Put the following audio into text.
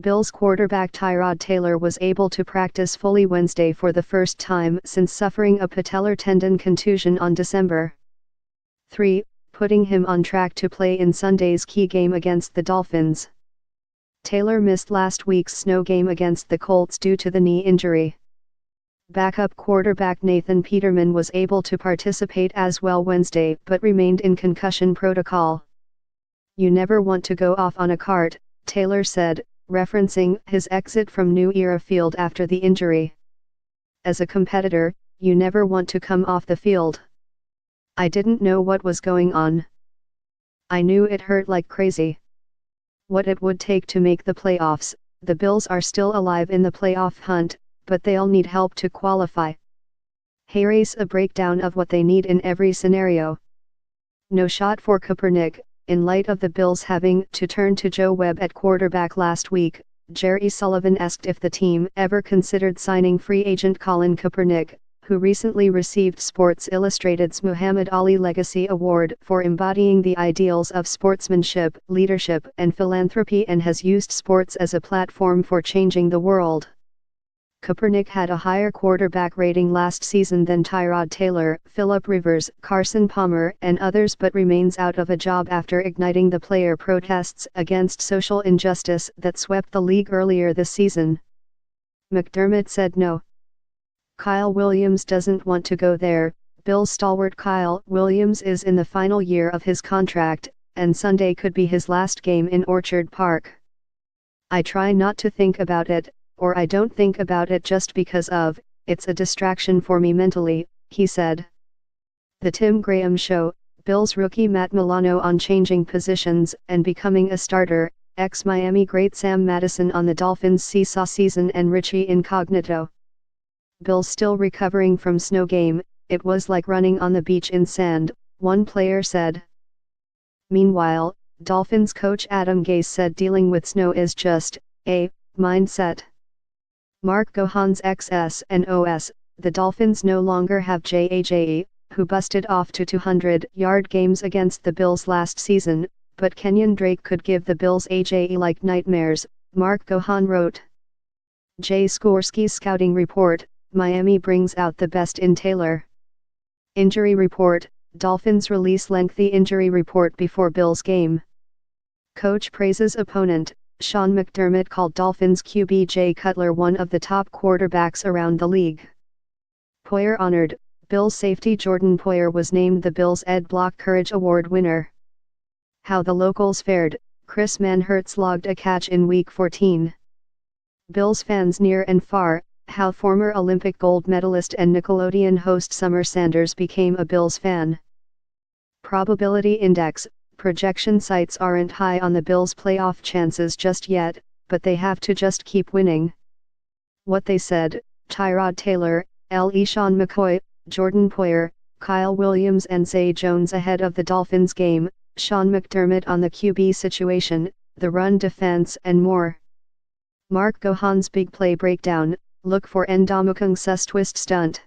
Bills quarterback Tyrod Taylor was able to practice fully Wednesday for the first time since suffering a patellar tendon contusion on December 3, putting him on track to play in Sunday's key game against the Dolphins. Taylor missed last week's snow game against the Colts due to the knee injury. Backup quarterback Nathan Peterman was able to participate as well Wednesday but remained in concussion protocol. "You never want to go off on a cart," Taylor said, referencing his exit from New Era Field after the injury. "As a competitor, you never want to come off the field. I didn't know what was going on. I knew it hurt like crazy. What it would take to make the playoffs. The Bills are still alive in the playoff hunt, but they'll need help to qualify. Here's a breakdown of what they need in every scenario. No shot for Kaepernick. In light of the Bills having to turn to Joe Webb at quarterback last week, Jerry Sullivan asked if the team ever considered signing free agent Colin Kaepernick, who recently received Sports Illustrated's Muhammad Ali Legacy Award for embodying the ideals of sportsmanship, leadership, and philanthropy and has used sports as a platform for changing the world. Kaepernick had a higher quarterback rating last season than Tyrod Taylor, Phillip Rivers, Carson Palmer, and others but remains out of a job after igniting the player protests against social injustice that swept the league earlier this season. McDermott said no. Kyle Williams doesn't want to go there. Bills stalwart Kyle Williams is in the final year of his contract, and Sunday could be his last game in Orchard Park. "I try not to think about it, or I don't think about it just because it's a distraction for me mentally," he said. The Tim Graham Show, Bills rookie Matt Milano on changing positions and becoming a starter, ex-Miami great Sam Madison on the Dolphins' seesaw season and Richie Incognito. Bills still recovering from snow game, "It was like running on the beach in sand," one player said. Meanwhile, Dolphins coach Adam Gase said dealing with snow is just a mindset. Mark Gohan's XS&OS, the Dolphins no longer have J.A.J.E., who busted off 200-yard games against the Bills last season, but Kenyon Drake could give the Bills A.J.E. like nightmares, Mark Gohan wrote. Jay Skorsky's scouting report, Miami brings out the best in Taylor. Injury report, Dolphins release lengthy injury report before Bills game. Coach praises opponent. Sean McDermott called Dolphins QB Jay Cutler one of the top quarterbacks around the league. Poyer honored, Bills safety Jordan Poyer was named the Bills Ed Block Courage Award winner. How the locals fared, Chris Manhertz logged a catch in Week 14. Bills fans near and far, how former Olympic gold medalist and Nickelodeon host Summer Sanders became a Bills fan. Probability index. Projection sites aren't high on the Bills' playoff chances just yet, but they have to just keep winning. What they said, Tyrod Taylor, Sean McCoy, Jordan Poyer, Kyle Williams and Zay Jones ahead of the Dolphins game, Sean McDermott on the QB situation, the run defense and more. Mark Gohan's big play breakdown, look for Ndamukong Sus twist stunt.